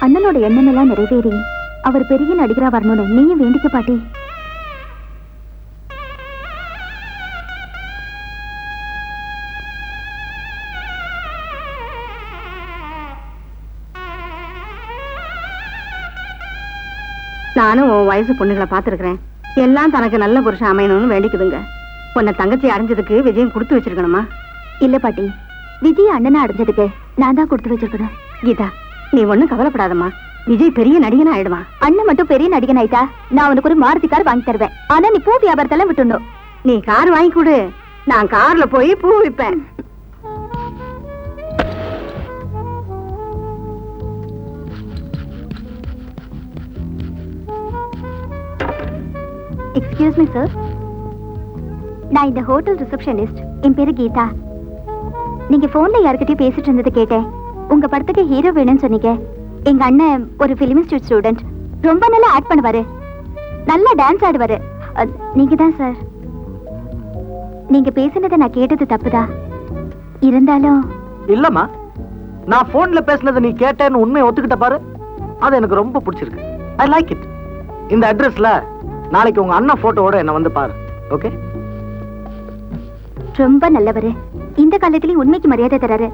அண்ணனோட எண்ணம் எல்லாம் நிறைவேறி அவர் பெரிய நடிகரா வரணும்னு நீயும் வேண்டிக்க பாட்டி. நானும் உன் வயசு பொண்ணுகளை பார்த்துருக்கிறேன். எல்லாம் தனக்கு நல்ல புருஷன் அமையணும்னு வேண்டிக்குதுங்க. உன்னை தங்கச்சி அடைஞ்சதுக்கு விஜயம் கொடுத்து வச்சிருக்கணுமா? இல்ல பாட்டி, விஜய் அண்ணனை அடைஞ்சதுக்கு நான் தான் கொடுத்து வச்சிருக்கணும். கீதா, நீ ஒண்ணும் கவலைப்படாதம்மா. விஜய் பெரிய நடிகன் ஆயிடுவான். அண்ணன் மட்டும் பெரிய நடிகன் ஆயிட்டா நான் உனக்கு ஒரு மாருதி கார் வாங்கி தருவேன். ஆனா நீ பூ வியாபாரத்தெல்லாம் விட்டுணும். நீ கார் வாங்கி கொடு, நான் கார்ல போய் பூ விற்பேன். எக்ஸ்கியூஸ் மீ சார், நான் இந்த ஹோட்டல் ரிசப்ஷனிஸ்ட். என் பேரு கீதா. நீங்க போன்ல யார்கிட்டயும் பேசிட்டு இருந்தது கேட்டேன். உங்க படத்துக்கு ஹீரோ வேணும்னு சொன்னீங்க. எங்க அண்ணன் ஒரு பிலிம் இன்ஸ்டியூட் ஸ்டூடெண்ட். ரொம்ப நல்லா ஆக்ட் பண்ணுவாரு, நல்லா டான்ஸ் ஆடுவாரு. நீங்க தான் சார். நீங்க பேசினதை நான் கேட்டது தப்புதா இருந்தாலும்? இல்லம்மா, நான் போன்ல பேசினதை நீ கேட்டேன்னு உண்மையை ஒத்துக்கிட்ட பாரு. அது எனக்கு ரொம்ப பிடிச்சிருக்கு. I like it. இந்த அட்ரஸ்ல நாளைக்கு உங்க அண்ணா போட்டோவோட என்ன வந்து பாரு. ஓகே? ரொம்ப நல்லவரு. இந்த காலத்திலயும் உண்மைக்கு மரியாதை தராரு.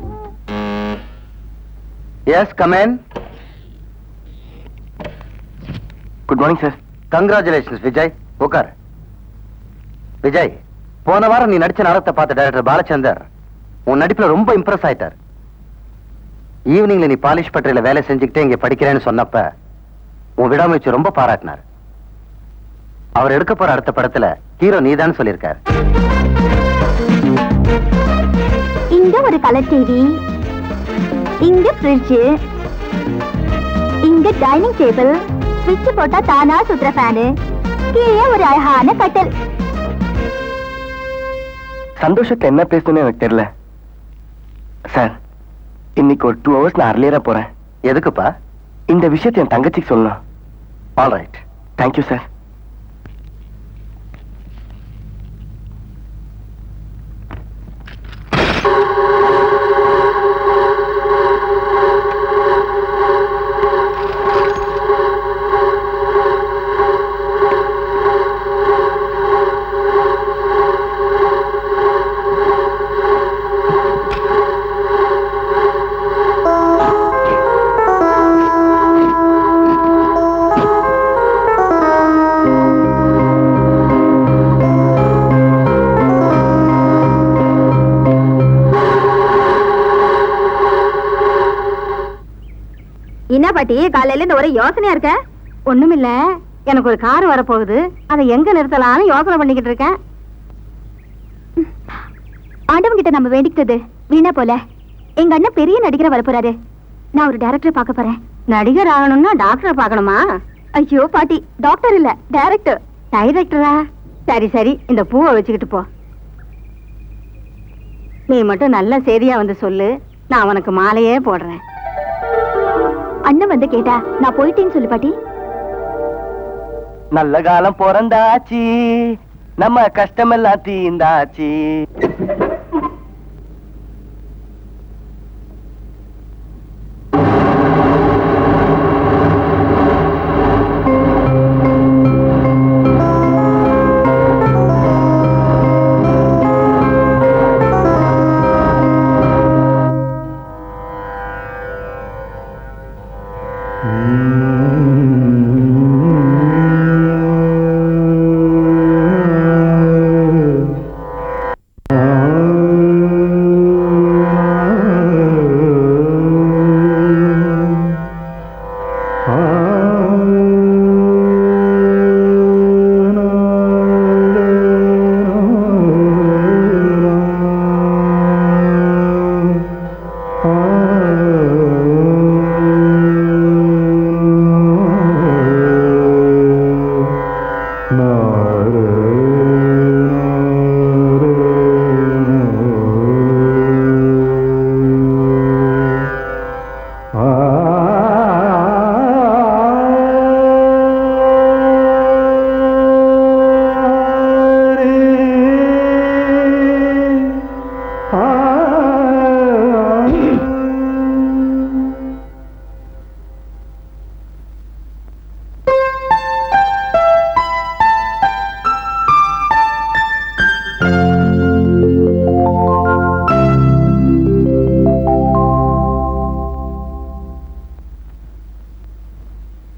Yes, come in. Good morning sir. Congratulations Vijay. உட்கார். விஜய், போன வாரம் நீ நடிச்ச நாடகத்தை பார்த்த டைரக்டர் பாலச்சந்தர் உன் நடிப்புல ரொம்ப இம்ப்ரெஸ் ஆயிட்டார். ஈவினிங்ல நீ பாலிஷ் பட்டறையில வேலை செஞ்சுக்கிட்டே இங்க படிக்கிறேன்னு சொன்னப்ப உன் விடாமுயற்சி ரொம்ப பாராட்டினார். அவர் எடுக்க போற அடுத்த படத்துல ஹீரோ நீதான் சொல்லியிருக்காரு. இங்க ஒரு கலர் டிவி, இங்க ஃப்ரிட்ஜ், இங்க டைனிங் டேபிள், ஸ்விட்ச் போட்டா தானா சுத்துற ஃபேனு, கீழே ஒரு அழகான கட்டில். சந்தோஷத்தை என்ன பேசணும்னு எனக்கு தெரியல சார். இன்னைக்கு ஒரு 2 hours நான் அர்லியரா போறேன். எதுக்குப்பா? இந்த விஷயத்தை என் தங்கச்சிக்கு சொல்லணும். All right, thank you sir. என்ன பாட்டி, காலையில இந்த ஒரே யோசனையா இருக்க? ஒண்ணுமில்ல, எனக்கு ஒரு கார் வரப்போகுது. அதை எங்க நிறுத்தலாம்னு யோசனை பண்ணிக்கிட்டு இருக்கேன். ஆண்டவன் கிட்ட நம்ம வேண்டிக்கிட்டது வீணா போல. எங்க அண்ணன் பெரிய நடிகரை வரப்போறாரு. நான் ஒரு டைரக்டரை பார்க்க போறேன். நடிகர் ஆகணும்னா டாக்டர் பார்க்கணுமா? ஐயோ பாட்டி, டாக்டர் இல்ல, டைரக்டர். டைரக்டரா? சரி சரி, இந்த பூவை வச்சுக்கிட்டு போ. நீ மட்டும் நல்ல செய்தியா வந்து சொல்லு, நான் உனக்கு மாலையே போடுறேன். அண்ணன் வந்து கேட்டா நான் போயிட்டேன்னு சொல்லு பாட்டி. நல்ல காலம் பிறந்தாச்சு, நம்ம கஷ்டமெல்லாம் தீந்தாச்சு.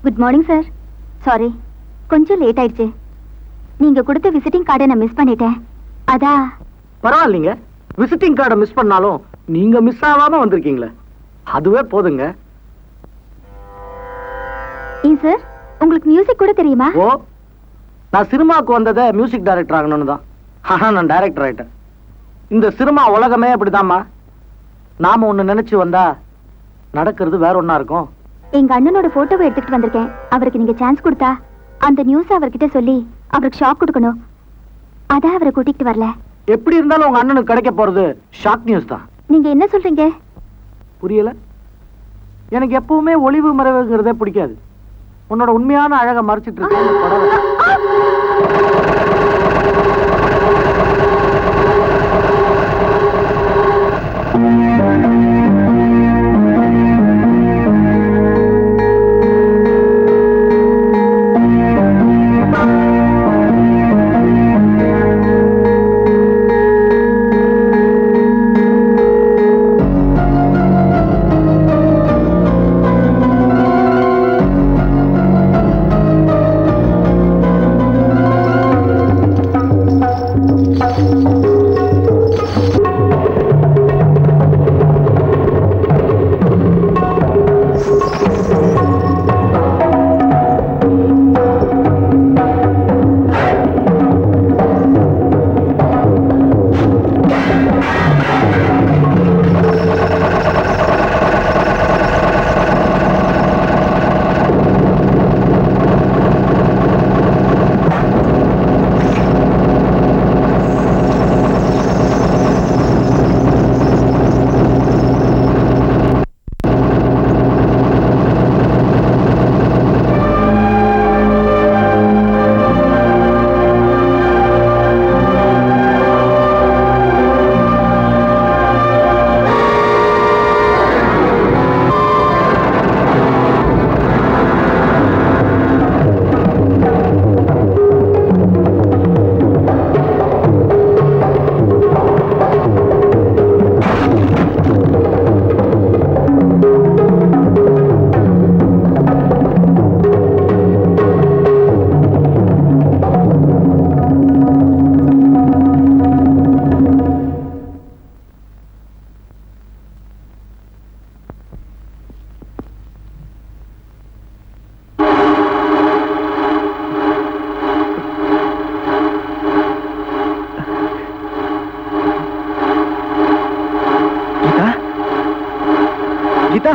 Good morning sir. சாரி, கொஞ்சம் லேட் ஆயிடுச்சு. நீங்க கொடுத்த விசிட்டிங் கார்டை நான் மிஸ் பண்ணிட்டேன். அதான். பரவாயில்லைங்க, விசிட்டிங் கார்டை மிஸ் பண்ணாலும் நீங்க மிஸ் ஆகாம வந்திருக்கீங்களே, அதுவே போதுங்க. ஏன் சார், உங்களுக்கு மியூசிக் கூட தெரியுமா? ஓ, நான் சினிமாவுக்கு வந்ததை மியூசிக் டைரக்டர் ஆகணும்னு தான். ஆனா நான் டைரக்டர் ஆயிட்டேன். இந்த சினிமா உலகமே அப்படிதாம்மா. நாம ஒண்ணு நினைச்சு வந்தா நடக்கிறது வேற ஒண்ணா இருக்கும். எங்க அண்ணனோட போட்டோவை எடுத்துட்டு வந்திருக்கேன். அவருக்கு நீங்க சான்ஸ் கொடுத்தா அந்த நியூஸ் அவர்கிட்ட சொல்லி அவருக்கு ஷாக் கொடுக்கணும். அதான் அவரை கூட்டிட்டு வரல. எப்படி இருந்தாலும் உங்க அண்ணனுக்கு கிடைக்க போறது ஷாக் நியூஸ் தான். நீங்க என்ன சொல்றீங்க? புரியல. எனக்கு எப்பவுமே ஒளிவு மறைவுங்கிறதே பிடிக்காது. உன்னோட உண்மையான அழகை மறைச்சிட்டு இருக்கேன். Geetha,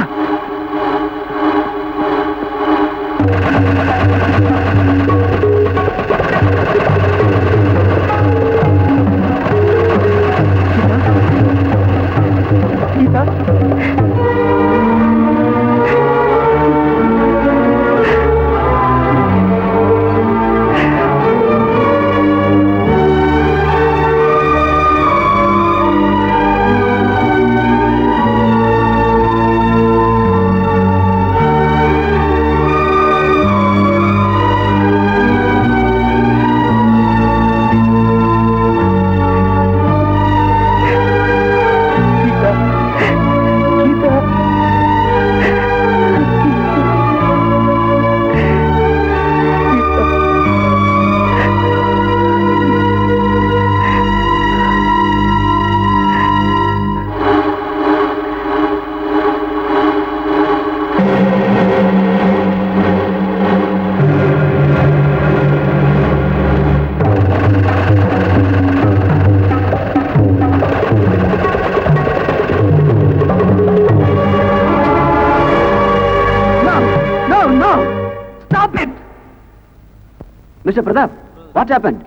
mister Pratap, what happened?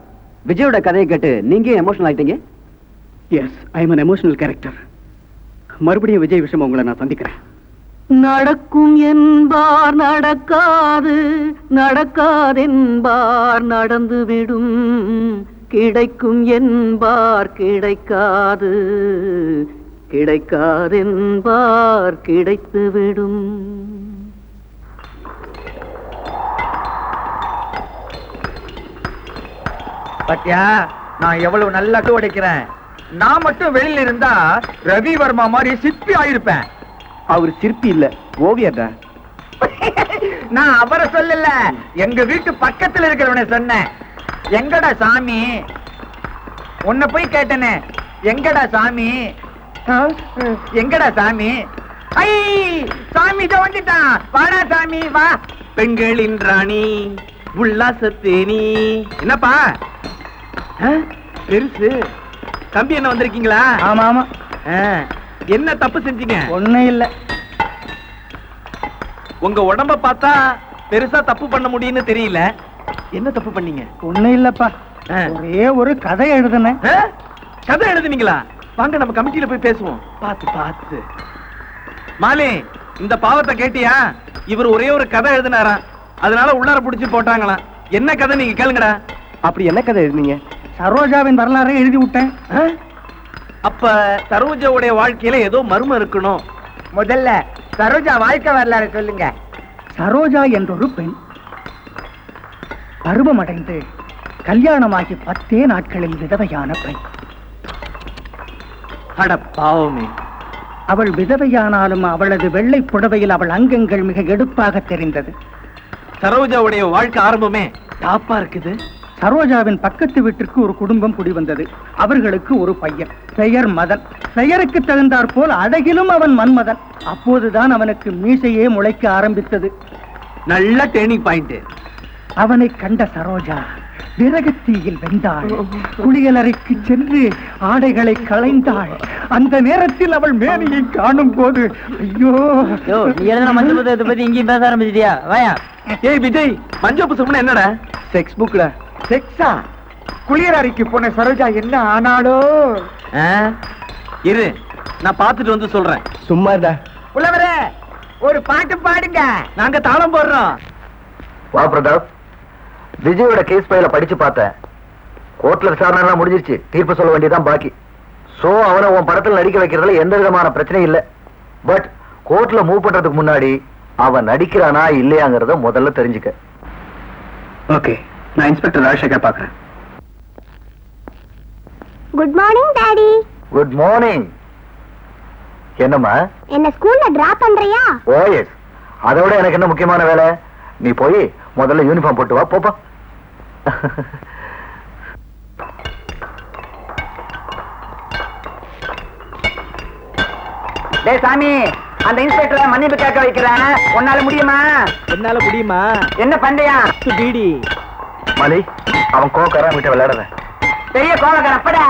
விஜயோட கதையை கேட்டு நீங்க எமோஷனல் ஆயிட்டீங்க. Yes, I am an emotional character. மறுபடியும் விஜய் விஷயம் உங்களை நான் சந்திக்கிறேன். நடக்கும் என்பார் நடக்காது, நடக்காதென்பார் நடந்துவிடும், கிடைக்கும் என்பார் கிடைக்காது, கிடைக்காதென்பார் கிடைத்துவிடும். பத்தியா, நான் எவ்வளவு நல்லா உடைக்கிறேன். நான் மட்டும் வெளியில இருந்தா ரவி வர்மா மாதிரி சிற்பி ஆயிருப்பேன். அவர் சிற்பி இல்ல, ஓவியர்டா. நான் அவரை சொல்லல, எங்க வீட்டு பக்கத்துல இருக்கிறவனை சொன்னேன். எங்கடா சாமி? உன்னை போய் கேட்டனே, எங்கடா சாமி? எங்கடா சாமி? ஐ சாமி இத வந்துட்டான். வாடா சாமி வா. பெண்களின் ராணி உல்லாசத்தேனி. என்னப்பா பெருசு தம்பி என்ன வந்திருக்கீங்களா? ஆமா ஆமா. என்ன தப்பு செஞ்சீங்க? ஒண்ணும் இல்ல. உங்க உடம்ப பார்த்தா பெருசா தப்பு பண்ண முடியும்னு தெரியல. என்ன தப்பு பண்ணீங்க? ஒண்ணும் இல்லப்பா, ஒரே ஒரு கதை எழுதுனேன். கதை எழுதுனீங்களா? வாங்க நம்ம கமிட்டியில போய் பேசுவோம். பார்த்து பார்த்து. மாலி, இந்த பாவத்தை கேட்டியா? இவர் ஒரே ஒரு கதை எழுதினாராம், அதனால உள்ளார புடிச்சு போட்டாங்களாம். என்ன கதை நீங்க கேளுங்கடா. அப்படி என்ன கதை எழுதினீங்க? சரோஜாவின் வரலாறை எழுதி விட்டேன். அப்ப சரோஜாவுடைய வாழ்க்கையில ஏதோ மர்மம் இருக்கணும். முதல்ல சரோஜா வாழ்க்கை வரலாறு சொல்லுங்க. சரோஜா என்றொரு பெண் பருவமடைந்து கல்யாணமாகி 10 நாட்களில் விதவையான பெண். அட பாவமே. அவள் விதவையானாலும் அவளது வெள்ளை புடவையில் அவள் அங்கங்கள் மிக எடுப்பாக தெரிந்தது. சரோஜாவுடைய வாழ்க்கை ஆரம்பமே டாப்பா இருக்குது. சரோஜாவின் பக்கத்து வீட்டிற்கு ஒரு குடும்பம் குடிவந்தது. அவர்களுக்கு ஒரு பையன், பெயர் மதன். பெயருக்கு தகுந்தாற் போல் அழகிலும் அவன் மன்மதன். அப்போதுதான் அவனுக்கு மீசையே முளைக்க ஆரம்பித்தது. நல்ல டேர்னிங் பாயிண்ட். அவனை கண்ட சரோஜா விறகுத்தீயில் வெந்தாள். குளியலறைக்கு சென்று ஆடைகளை களைந்தாள். அந்த நேரத்தில் அவள் மேனியை காணும் போது ஐயோ, மஞ்சள் புத்தகத்தை பத்தி இங்கேயும் பேச ஆரம்பிச்சிட்டியா? வாயா. ஏய் விஜய், மஞ்சள் புத்தகம் என்னடா? செக்ஸ் புக்ல. செக்ஸா? குளியலறைக்கு போன சரோஜா என்ன ஆனாலோ? இரு, நான் பார்த்துட்டு வந்து சொல்றேன். சும்மா இருடா. புலவரே, ஒரு பாட்டு பாடுங்க. நாங்க தாளம் போடுறோம். வா பிரதாப், விஜயோட கேஸ் ஃபைல படிச்சு பார்த்தேன். கோர்ட்ல விசாரணை எல்லாம் முடிஞ்சிருச்சு, தீர்ப்பு சொல்ல வேண்டியதான் பாக்கி. சோ அவனை உன் படத்துல நடிக்க வைக்கிறதுல எந்த விதமான பிரச்சனையும் இல்ல. பட் கோர்ட்ல மூவ் பண்றதுக்கு முன்னாடி அவன் நடிக்கிறானா இல்லையாங்கிறத முதல்ல தெரிஞ்சுக்க. ஓகே, நான் இன்ஸ்பெக்டர் ராஜசேகர் பாக்குறேன். Good morning daddy. Good morning. என்னம்மா? என்ன ஸ்கூல்ல டிராப் பண்றியா? ஓ எஸ். அதோட எனக்கு என்ன முக்கியமான வேலை? நீ போய் முதல்ல யூனிஃபார்ம் போட்டு வா. போப்பா. டேய் சாமி, அந்த இன்ஸ்பெக்டர் மன்னிப்பு கேட்க வைக்கிறேன். உன்னால முடியுமா? என்னால முடியுமா? என்ன பண்றியா? பீடி. மலி, அவன் கோக்காரன் விட்டு விளையாடுற. பெரிய கோவக்காரன் அப்படா.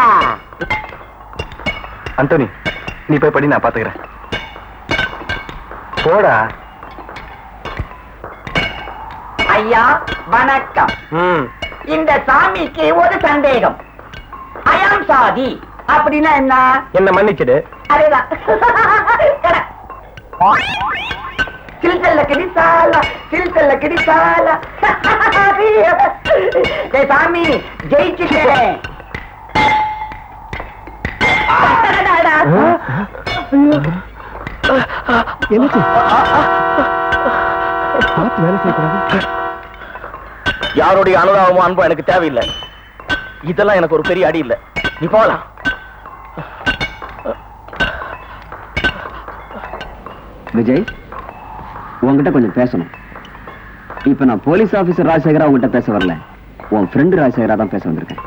அந்தோனி, நீ போய் படி, நான் பாத்துக்கிறேன். போடா. ஐயா வணக்கம். இந்த சாமிக்கு ஒரு சந்தேகம். அயாம் சாதி அப்படின்னா என்ன? என்ன மன்னிச்சிடு. அதேதான். சில்சல்ல கிடிசாலா, சில்சல்ல கிடிசாலா. டேய் சாமி, ஜெயிச்சிட்டேன். யாருடைய அனுதாபமோ அன்போ எனக்கு தேவையில்லை. இதெல்லாம் எனக்கு ஒரு பெரிய அடி இல்லை. நீ போலாம். விஜய், உன்கிட்ட கொஞ்சம் பேசணும். இப்ப நான் போலீஸ் ஆபீசர் ராஜசேகரா உங்ககிட்ட பேச வரல, உன் ஃப்ரெண்டு ராஜசேகரா தான் பேச வந்திருக்கேன்.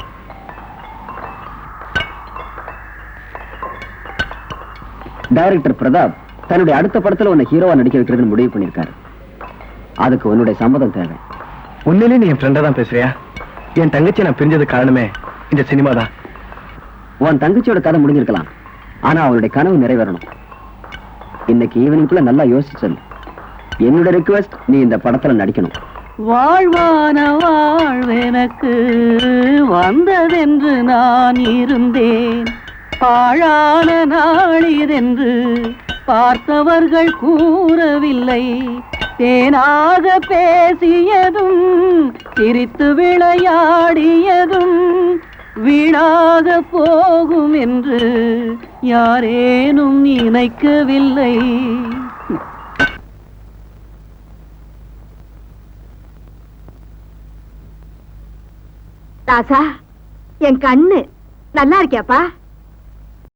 டைரக்டர் பிரதாப் தன்னுடைய அடுத்த படத்துல உன்னை ஹீரோவா நடிக்க வைக்கிறதுன்னு முடிவு பண்ணிருக்காரு. அதுக்கு உன்னுடைய சம்மதம் தேவை. உண்மையிலே நீ என் ஃப்ரெண்டா தான் பேசுறியா? என் தங்கச்சி நான் பிரிஞ்சது காரணமே இந்த சினிமா தான். உன் தங்கச்சியோட கதை முடிஞ்சிருக்கலாம், ஆனா அவளுடைய கனவு நிறைவேறணும். இன்னைக்கு ஈவினிங்குள்ள நல்லா யோசிச்சல். என்னோட ரிக்வெஸ்ட், நீ இந்த படத்துல நடிக்கணும். வாழ்வான வாழ்வெனக்கு வந்ததென்று நான் இருந்தேன், பாழான நாளிதென்று பார்த்தவர்கள் கூறவில்லை. தேனாக பேசியதும் சிரித்து விளையாடியதும் வீணாக போகும் என்று யாரேனும் நினைக்கவில்லை. ராசா, என் கண்ணு நல்லா இருக்கியாப்பா?